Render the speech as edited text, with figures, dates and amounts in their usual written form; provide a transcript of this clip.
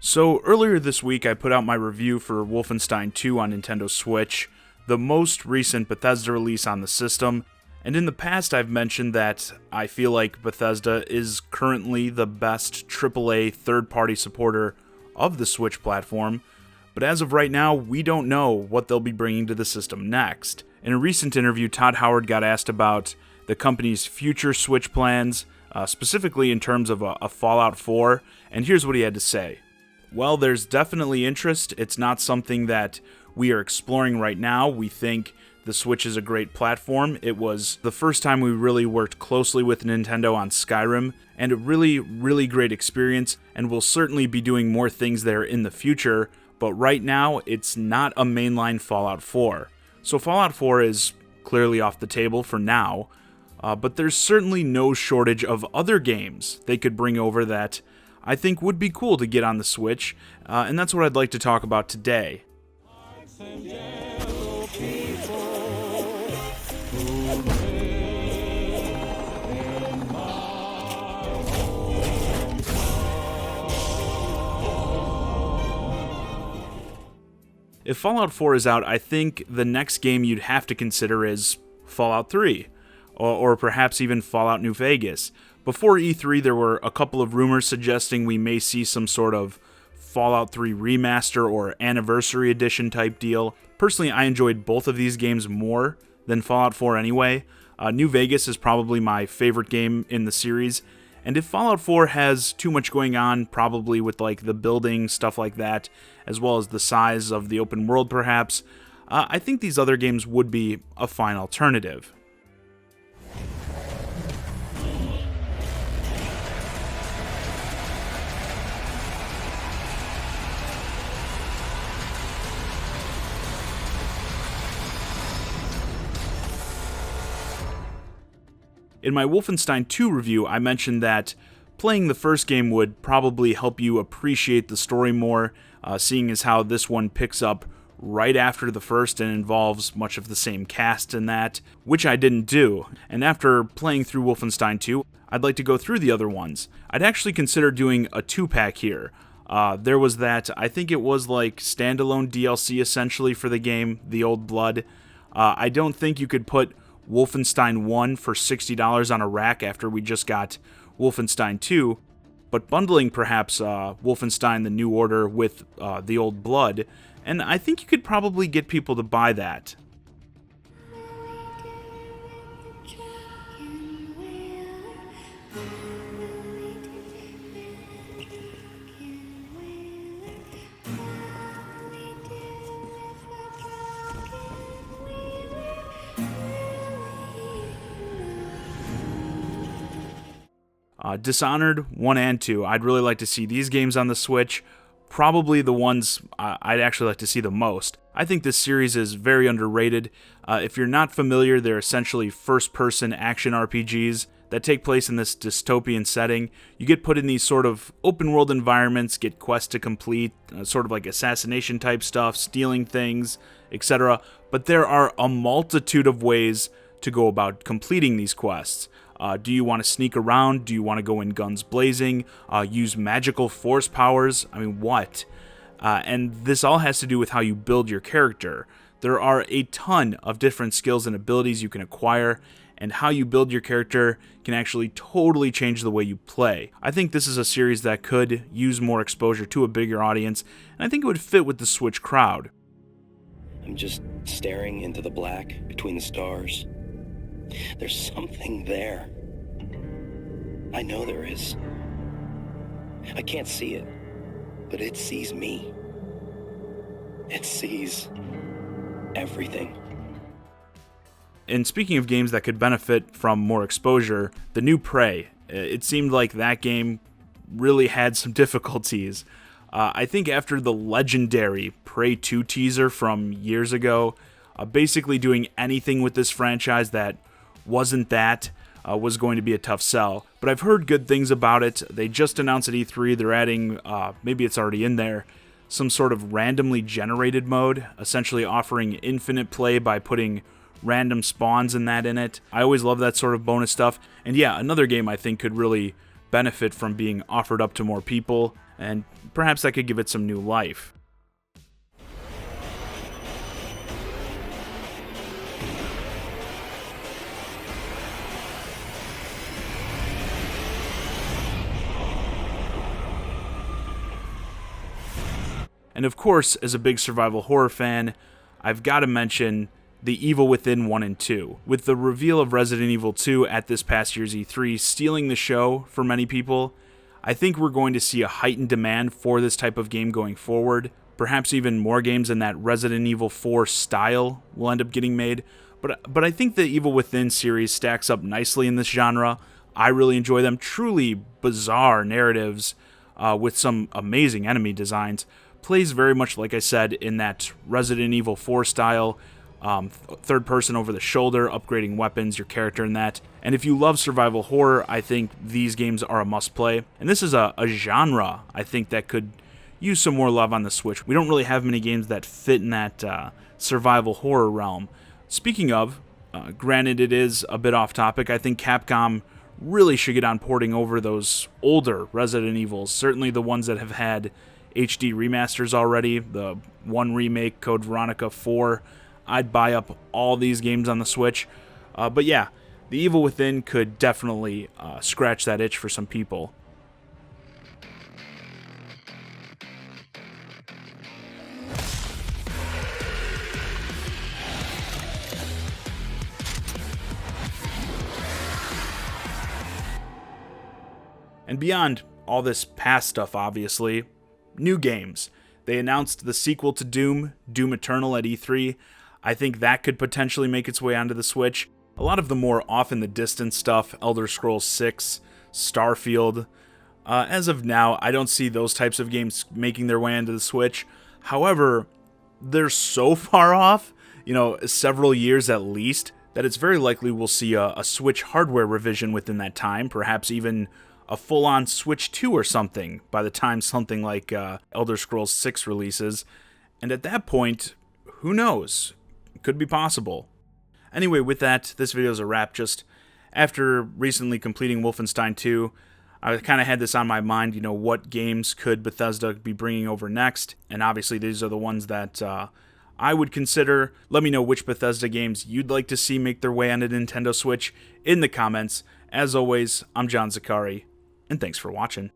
So earlier this week I put out my review for Wolfenstein 2 on Nintendo Switch, the most recent Bethesda release on the system, and in the past I've mentioned that I feel like Bethesda is currently the best AAA third-party supporter of the Switch platform, but as of right now we don't know what they'll be bringing to the system next. In a recent interview, Todd Howard got asked about the company's future Switch plans, specifically in terms of a Fallout 4, and here's what he had to say. Well, there's definitely interest. It's not something that we are exploring right now. We think the Switch is a great platform. It was the first time we really worked closely with Nintendo on Skyrim, and a really great experience, and we'll certainly be doing more things there in the future, but right now, it's not a mainline Fallout 4. So Fallout 4 is clearly off the table for now, but there's certainly no shortage of other games they could bring over that I think would be cool to get on the Switch, and that's what I'd like to talk about today. If Fallout 4 is out, I think the next game you'd have to consider is Fallout 3, or perhaps even Fallout New Vegas. Before E3, there were a couple of rumors suggesting we may see some sort of Fallout 3 remaster or anniversary edition type deal. Personally, I enjoyed both of these games more than Fallout 4 anyway. New Vegas is probably my favorite game in the series, and if Fallout 4 has too much going on, probably with like the building, stuff like that, as well as the size of the open world perhaps, I think these other games would be a fine alternative. In my Wolfenstein 2 review, I mentioned that playing the first game would probably help you appreciate the story more, seeing as how this one picks up right after the first and involves much of the same cast and that, which I didn't do. And after playing through Wolfenstein 2, I'd like to go through the other ones. I'd actually consider doing a 2-pack here. There was that, I think it was like standalone DLC essentially for the game, The Old Blood. I don't think you could put Wolfenstein 1 for $60 on a rack after we just got Wolfenstein 2, but bundling perhaps Wolfenstein The New Order with The Old Blood, and I think you could probably get people to buy that. Dishonored 1 and 2, I'd really like to see these games on the Switch, probably the ones I'd actually like to see the most. I think this series is very underrated. If you're not familiar, they're essentially first-person action RPGs that take place in this dystopian setting. You get put in these sort of open-world environments, get quests to complete, sort of like assassination type stuff, stealing things, etc. But there are a multitude of ways to go about completing these quests. Do you want to sneak around? Do you want to go in guns blazing? Use magical force powers? I mean, what? And this all has to do with how you build your character. There are a ton of different skills and abilities you can acquire, and how you build your character can actually totally change the way you play. I think this is a series that could use more exposure to a bigger audience, and I think it would fit with the Switch crowd. I'm just staring into the black between the stars. There's something there. I know there is. I can't see it, but it sees me. It sees everything. And speaking of games that could benefit from more exposure, the new Prey. It seemed like that game really had some difficulties. I think after the legendary Prey 2 teaser from years ago, basically doing anything with this franchise that wasn't that was going to be a tough sell. But I've heard good things about it. They just announced at E3 they're adding, maybe it's already in there, some sort of randomly generated mode, essentially offering infinite play by putting random spawns and that in it. I always love that sort of bonus stuff. And yeah, another game I think could really benefit from being offered up to more people, and perhaps that could give it some new life. And of course, as a big survival horror fan, I've got to mention The Evil Within 1 and 2. With the reveal of Resident Evil 2 at this past year's E3 stealing the show for many people, I think we're going to see a heightened demand for this type of game going forward. Perhaps even more games in that Resident Evil 4 style will end up getting made. But I think the Evil Within series stacks up nicely in this genre. I really enjoy them. Truly bizarre narratives with some amazing enemy designs. Plays very much, like I said, in that Resident Evil 4 style, third person over the shoulder, upgrading weapons, your character in that. And if you love survival horror, I think these games are a must play. And this is a genre, I think, that could use some more love on the Switch. We don't really have many games that fit in that survival horror realm. Speaking of, granted it is a bit off topic, I think Capcom really should get on porting over those older Resident Evils, certainly the ones that have had HD remasters already, the 1 remake, Code Veronica 4. I'd buy up all these games on the Switch. But yeah, The Evil Within could definitely scratch that itch for some people. And beyond all this past stuff, obviously, new games. They announced the sequel to Doom, Doom Eternal, at E3. I think that could potentially make its way onto the Switch. A lot of the more off-in-the-distance stuff, Elder Scrolls 6, Starfield. As of now, I don't see those types of games making their way onto the Switch. However, they're so far off, several years at least, that it's very likely we'll see a Switch hardware revision within that time, perhaps even a full-on Switch 2 or something by the time something like Elder Scrolls 6 releases. And at that point, who knows? It could be possible. Anyway, with that, this video is a wrap. Just after recently completing Wolfenstein 2, I kind of had this on my mind, what games could Bethesda be bringing over next? And obviously these are the ones that I would consider. Let me know which Bethesda games you'd like to see make their way on a Nintendo Switch in the comments. As always, I'm John Zakari, and thanks for watching.